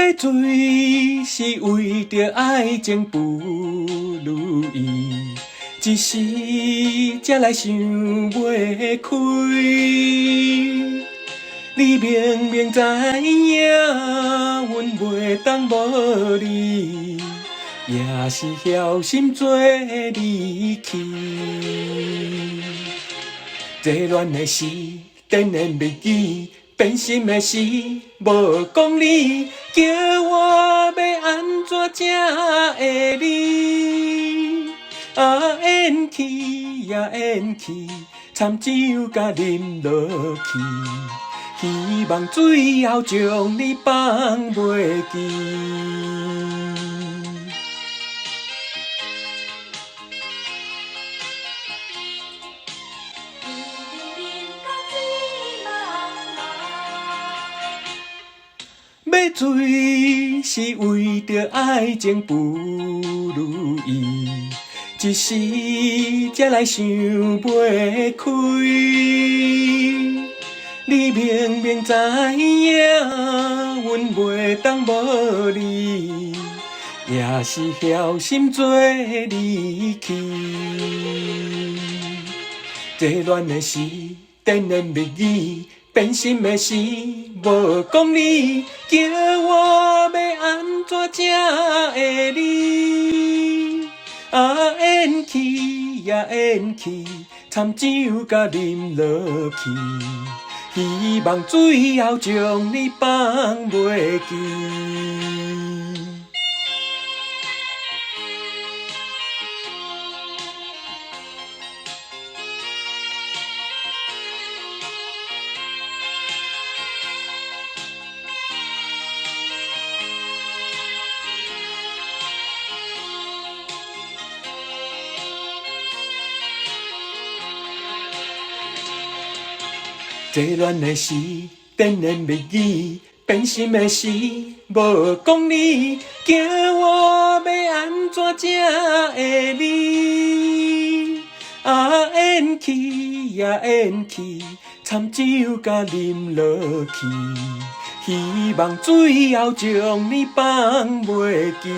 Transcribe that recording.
要醉是为着爱情不如意，一时才来想袂开。你明明知影，阮袂当无你，也是晓心做离去。这乱的事，电然袂记。变心的事，无讲理，叫我要安怎才会离？演去呀演去，惨酒甲啉落去，希望最后将你放袂记。要醉是为着爱情不如意，一时才来想袂开。你明明知影，阮袂当无你，也是晓心做离去。这乱的事，电然袂记。变心的事，无讲理，叫我要安怎才会离？演去呀演去，惨酒甲啉落去，希望最后将你放袂记。这乱的事，电然袂记；变心的事，无讲理，叫我要安怎才会离？演去呀演去，惨酒甲啉落去，希望最后将你放袂记。